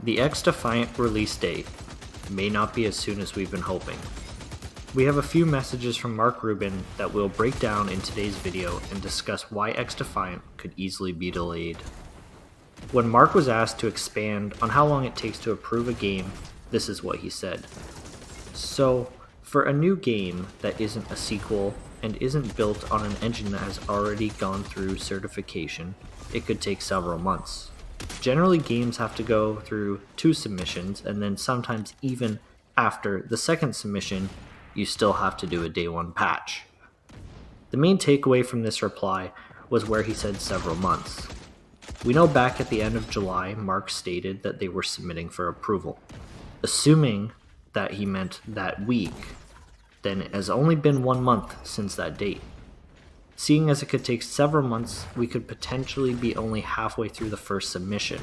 The XDEFIANT release date may not be as soon as we've been hoping. We have a few messages from Mark Rubin that we'll break down in today's video and discuss why XDEFIANT could easily be delayed. When Mark was asked to expand on how long it takes to approve a game, this is what he said. So, for a new game that isn't a sequel and isn't built on an engine that has already gone through certification, it could take several months. Generally, games have to go through 2 submissions, and then sometimes even after the second submission, you still have to do a day 1 patch. The main takeaway from this reply was where he said several months. We know back at the end of July, Mark stated that they were submitting for approval. Assuming that he meant that week, then it has only been 1 month since that date. Seeing as it could take several months, we could potentially be only halfway through the first submission,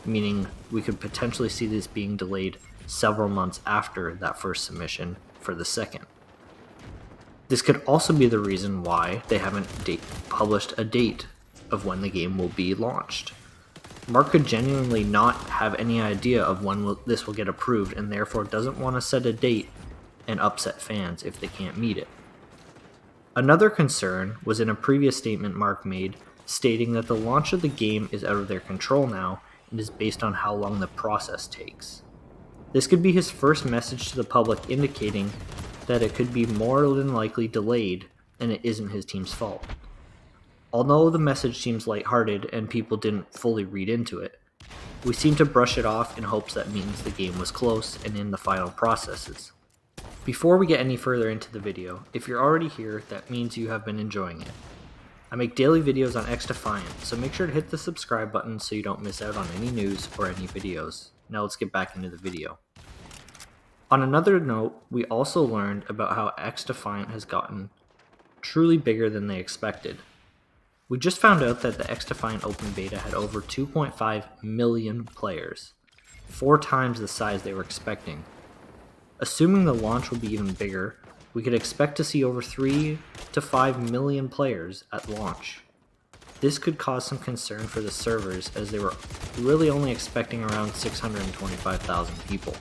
meaning we could potentially see this being delayed several months after that first submission for the second. This could also be the reason why they haven't published a date of when the game will be launched. Mark could genuinely not have any idea of when this will get approved and therefore doesn't want to set a date and upset fans if they can't meet it. Another concern was in a previous statement Mark made, stating that the launch of the game is out of their control now and is based on how long the process takes. This could be his first message to the public indicating that it could be more than likely delayed and it isn't his team's fault. Although the message seems lighthearted and people didn't fully read into it, we seem to brush it off in hopes that means the game was close and in the final processes. Before we get any further into the video, if you're already here, that means you have been enjoying it. I make daily videos on XDEFIANT, so make sure to hit the subscribe button so you don't miss out on any news or any videos. Now let's get back into the video. On another note, we also learned about how XDEFIANT has gotten truly bigger than they expected. We just found out that the XDEFIANT open beta had over 2.5 million players, 4 times the size they were expecting. Assuming the launch will be even bigger, we could expect to see over 3 to 5 million players at launch. This could cause some concern for the servers as they were really only expecting around 625,000 people.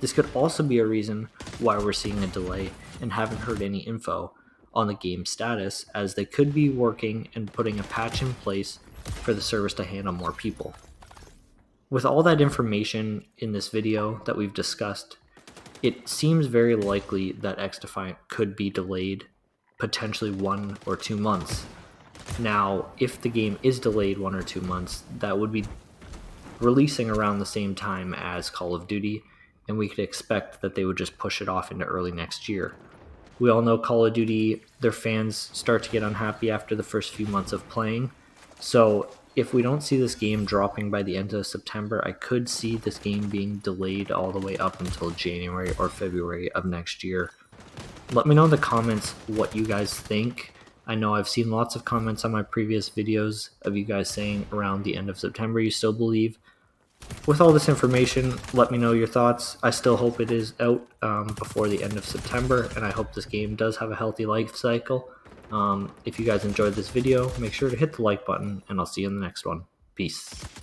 This could also be a reason why we're seeing a delay and haven't heard any info on the game status, as they could be working and putting a patch in place for the servers to handle more people. With all that information in this video that we've discussed, it seems very likely that XDEFIANT could be delayed potentially 1 or 2 months. Now, if the game is delayed 1 or 2 months, that would be releasing around the same time as Call of Duty, and we could expect that they would just push it off into early next year. We all know Call of Duty, their fans start to get unhappy after the first few months of playing. So if we don't see this game dropping by the end of September, I could see this game being delayed all the way up until January or February of next year. Let me know in the comments what you guys think. I know I've seen lots of comments on my previous videos of you guys saying around the end of September you still believe. With all this information, let me know your thoughts. I still hope it is out before the end of September, and I hope this game does have a healthy life cycle. If you guys enjoyed this video, make sure to hit the like button, and I'll see you in the next one. Peace.